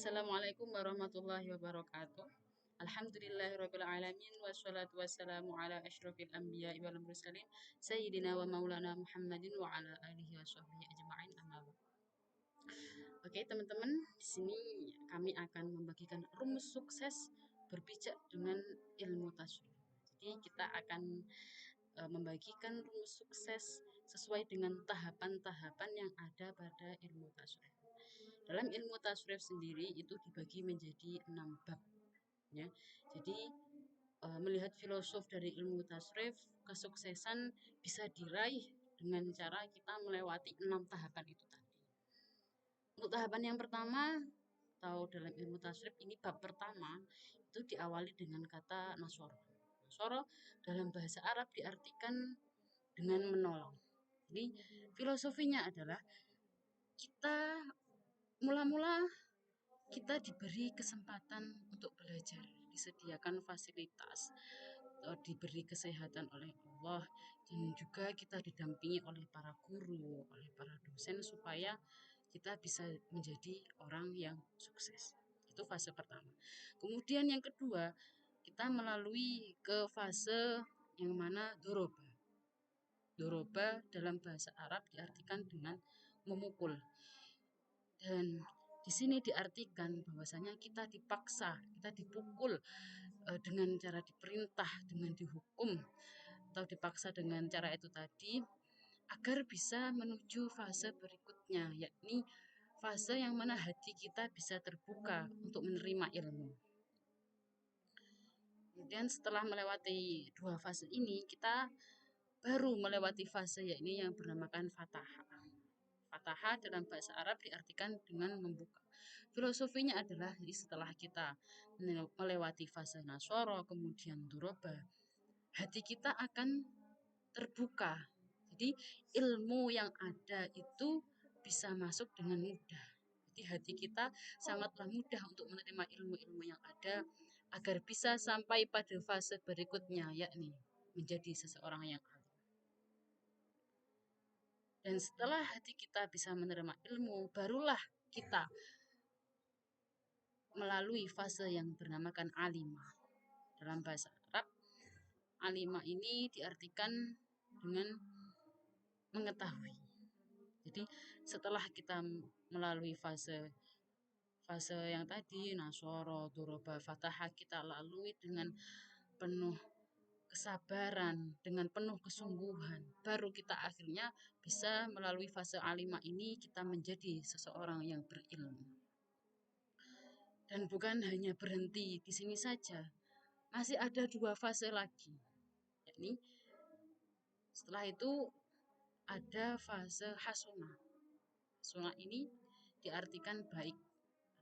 Assalamualaikum warahmatullahi wabarakatuh. Alhamdulillahirabbil alamin wassalatu wassalamu ala asyrofil anbiya'i wal mursalin sayyidina wa maulana Muhammadin wa ala alihi washabbihi ajma'in amma ba'd. Oke, teman-teman, di sini kami akan membagikan rumus sukses berpijak dengan ilmu tasawuf. Jadi kita akan membagikan rumus sukses sesuai dengan tahapan-tahapan yang ada pada ilmu tasawuf. Dalam ilmu tasawuf sendiri itu dibagi menjadi 6 bab, ya. Jadi melihat filosof dari ilmu tasawuf, kesuksesan bisa diraih dengan cara kita melewati 6 tahapan itu tadi. Untuk tahapan yang pertama, atau dalam ilmu tasawuf ini bab pertama, itu diawali dengan kata nasoro. Nasoro dalam bahasa Arab diartikan dengan menolong. Jadi filosofinya adalah kita mula-mula kita diberi kesempatan untuk belajar, disediakan fasilitas, diberi kesehatan oleh Allah, dan juga kita didampingi oleh para guru, oleh para dosen supaya kita bisa menjadi orang yang sukses. Itu fase pertama. Kemudian yang kedua, kita melalui ke fase yang mana doroba. Doroba dalam bahasa Arab diartikan dengan memukul. Dan di sini diartikan bahwasanya kita dipaksa, kita dipukul dengan cara diperintah, dengan dihukum, atau dipaksa dengan cara itu tadi, agar bisa menuju fase berikutnya, yakni fase yang mana hati kita bisa terbuka untuk menerima ilmu. Kemudian setelah melewati dua fase ini, kita baru melewati fase yakni yang bernamakan fatahah. Fatahah dalam bahasa Arab diartikan dengan membuka. Filosofinya adalah jadi setelah kita melewati fase nasoro, kemudian duroba, hati kita akan terbuka. Jadi ilmu yang ada itu bisa masuk dengan mudah. Jadi hati kita sangatlah mudah untuk menerima ilmu-ilmu yang ada agar bisa sampai pada fase berikutnya, yakni menjadi seseorang yang alim. Dan setelah hati kita bisa menerima ilmu, barulah kita melalui fase yang bernamakan alimah. Dalam bahasa Arab, alimah ini diartikan dengan mengetahui. Jadi setelah kita melalui fase yang tadi, nasoro, doroba, fatahah, kita lalui dengan penuh kesabaran, dengan penuh kesungguhan, baru kita akhirnya bisa melalui fase alimah ini kita menjadi seseorang yang berilmu. Dan bukan hanya berhenti di sini saja, masih ada dua fase lagi, yakni setelah itu ada fase hasunah. Hasunah ini diartikan baik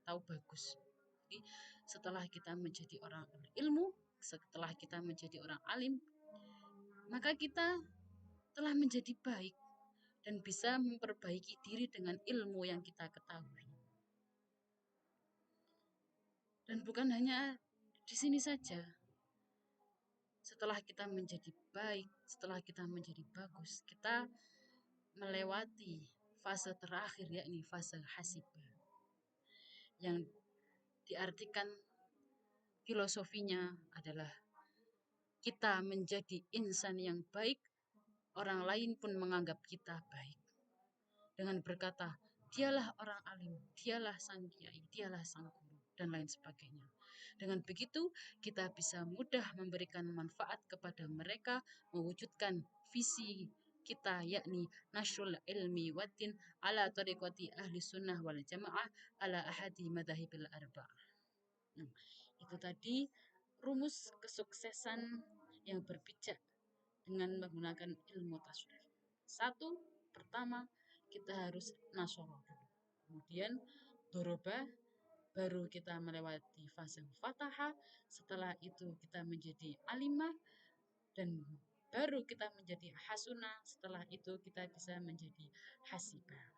atau bagus. Jadi setelah kita menjadi orang berilmu, setelah kita menjadi orang alim, maka kita telah menjadi baik dan bisa memperbaiki diri dengan ilmu yang kita ketahui. Dan bukan hanya di sini saja. Setelah kita menjadi baik, setelah kita menjadi bagus, kita melewati fase terakhir yakni fase hasibah. Yang diartikan filosofinya adalah kita menjadi insan yang baik, orang lain pun menganggap kita baik. Dengan berkata, dialah orang alim, dialah sang kiai, dialah sang guru, dan lain sebagainya. Dengan begitu, kita bisa mudah memberikan manfaat kepada mereka, mewujudkan visi kita, yakni nasrul ilmi waddin ala tariqati ahli sunnah wal jamaah ala ahadi madhahibil arba'ah. Itu tadi rumus kesuksesan yang berpijak dengan menggunakan ilmu tasawuf. Satu, pertama kita harus nasoro dulu. Kemudian doroba, baru kita melewati fase fatahah. Setelah itu kita menjadi alimah, dan baru kita menjadi hasunah. Setelah itu kita bisa menjadi hasibah.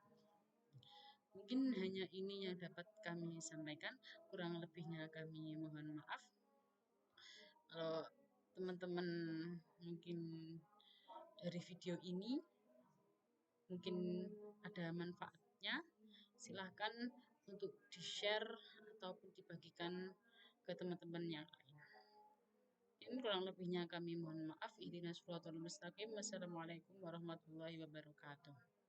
Mungkin hanya ini yang dapat kami sampaikan, kurang lebihnya kami mohon maaf. Kalau teman-teman mungkin dari video ini mungkin ada manfaatnya, silahkan untuk di-share ataupun dibagikan ke teman-teman yang lain. Ini kurang lebihnya kami mohon maaf. Ihdinas siratal mustaqim. Wassalamualaikum warahmatullahi wabarakatuh.